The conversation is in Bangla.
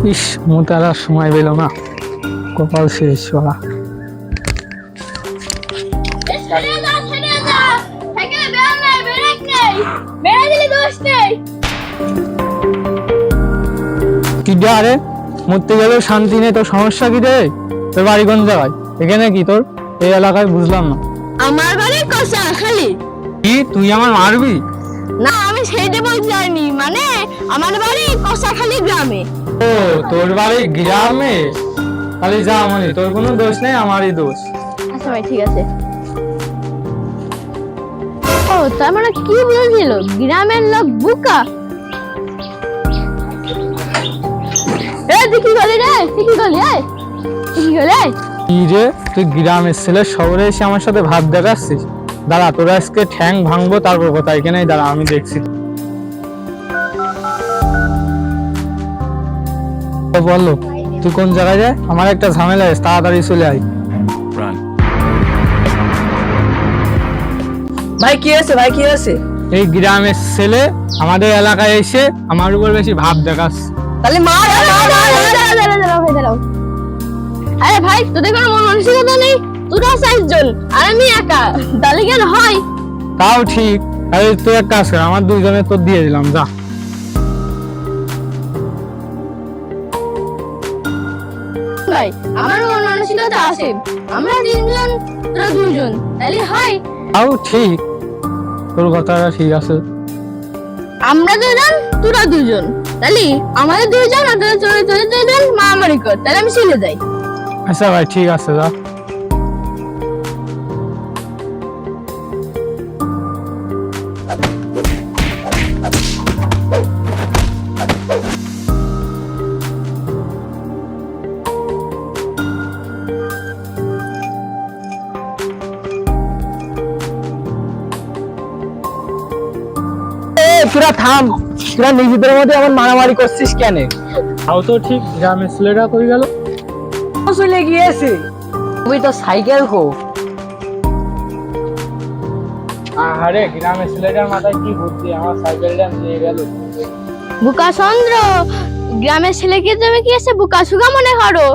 ইস, মোটার আর সময় পেল না, কপাল শেষ ওরা। কি আরে মরতে গেলেও শান্তি নেই, তোর সমস্যা কি রে? তোর বাড়ি কোন জায়গায়? এখানে কি তোর এই এলাকায় বুঝলাম না। আমার বাড়ি কষাখালী। কি তুই আমার মারবি? না, আমি সেইটা বলতে চাইনি, মানে আমার বাড়ি কষাখালী গ্রামে। ও, তোর বাড়ি গ্রামে? খালি যা, মানে তোর কোনো দোষ নেই, আমারই দোষ। আচ্ছা ভাই, ঠিক আছে। ও, তার মানে কি বলছিল গ্রামের লোক বুকা? দেখি গলি রে, দেখি গলি, দেখি গলি। কি রে, তুই গ্রামের ছেলে শহরে এসে আমার সাথে ভাব দেখাচ্ছিস? দাঁড়া, তোরা আজকে ঠ্যাং ভাঙবো, তারপর কথা। এখানেই দাঁড়া, আমি দেখছি। বললো তুই কোন জায়গায় যায়? আমার একটা ঝামেলা আছে, তাড়াতাড়ি চলে আয়। ভাই কি আছে, ভাই কি আছে? এই গ্রামের ছেলে আমাদের এলাকায় এসে আমার উপর বেশি ভাব দেখাচ্ছে। তাহলে মার। দাঁড়াও। আরে ভাই, তোদের কোনো মন মানসিকতা নেই? তোরা 4 জন আর আমি একা, তাহলে কেন হয়? তাও ঠিক। আরে তুই এক কাজ কর, আমার 2 জনের তোর দিয়ে দিলাম, যা। ভাই, আমার মন মানসিকতা আছে। আমরা 3 জন, তোরা 2 জন, তাহলে হয়? তাও ঠিক, তোর কথাটা ঠিক আছে। আমরা 2 জন, তোরা 2 জন, তাহলে আমাদের 2 জন আর তোরা চলে 2 জন মারামারি কর, তাহলে আমি চলে যাই। আচ্ছা ভাই, ঠিক আছে, যা। তোরা থাম, তোরা নিজেদের মধ্যে এমন মারামারি করছিস কেন? তাও তো ঠিক, গ্রামের ছেলেটা কই গেল? চলে গিয়েছে। তুমি তো সাইকেল কো? আরে গ্রামের ছেলেটার মাথায় কি বুদ্ধি, আমার সাইকেলটা নিয়ে গেল। বুকা চন্দ্র, গ্রামের ছেলেকে তুমি কি আছে বুকা সুগা মনে করো?